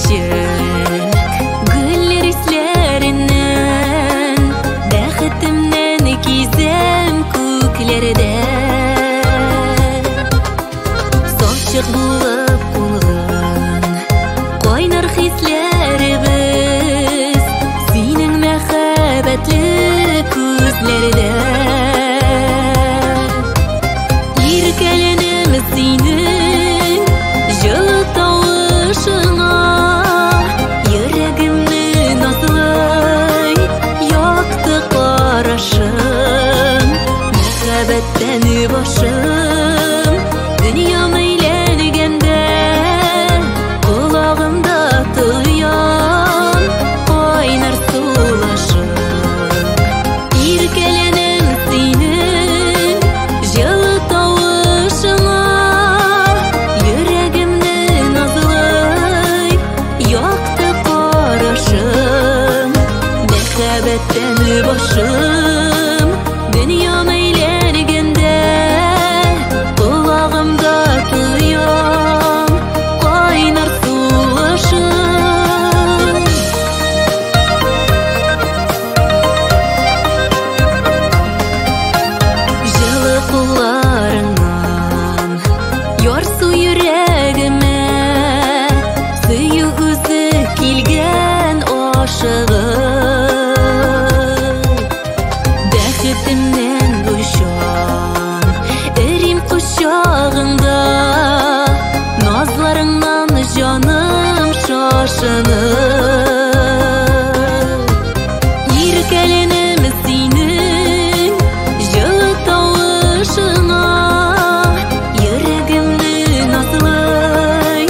ışık güller islerinden bәхетімнен кезем көклерде соқчық болып қонған қойнар хислерібіз сенің мәхәббәтлі көзлерде еркәленеміз сенің жылы тауышыңа йөрәгемне назлый яқты қарашың мәхәббәттән башым дүниям әйләнгәндә құлағымда тоян кайнар сулашың еркәленем синең жылы тавышыңа йөрәгемне назлый яқты карашың мәхәббәттән башым дүниям әйләнгәндә құлағымда тоян кайнар сулашың жылы кулларыңнан ярсу йөрәгемә сөю үзе килгән ашыгым бәхетемнән дучан эрим кочагыңда назларыңнан җаным шашынып еркәленем синең жылы тавышыңа йөрәгемне назлый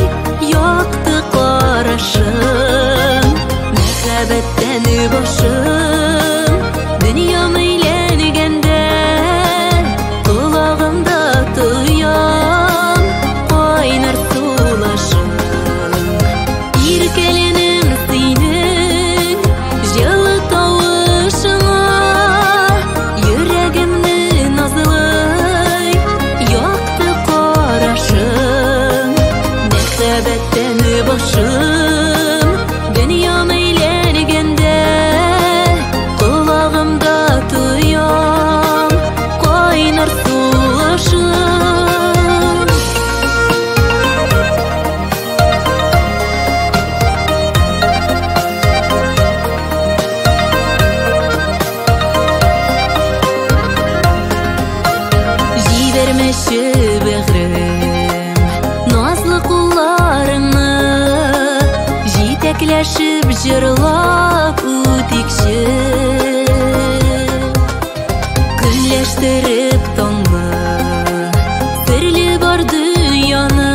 яқты карашың мәхәббәттән башым дүниям әйләнгәндә құлағымда тоян кайнар сулашың еркәленем синең жылы тавышыңа йөрәгемне назлый яқты карашың мәхәббәттән башым дүниям әйләнгәндә құлағымда тоян кайнар сулашың җибәрмәче бәгърем назлы кулларыңны җитәкләшеп җырлап үтикче көнләштереп таңны серле бар дөньяны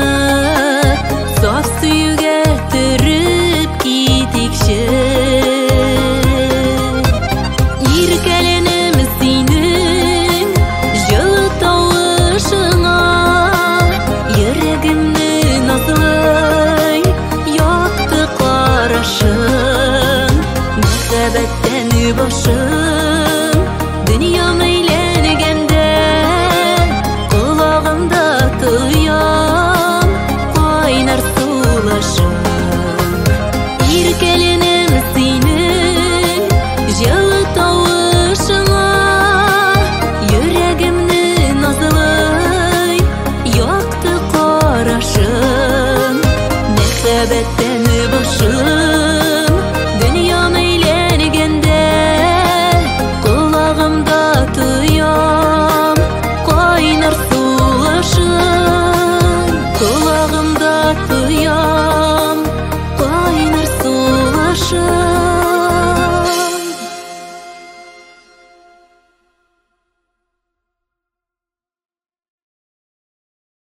саф сөюгә төреп китикче еркәленем синең жылы тавышыңа йөрәгемне назлый яқты карашың мәхәббәттән башым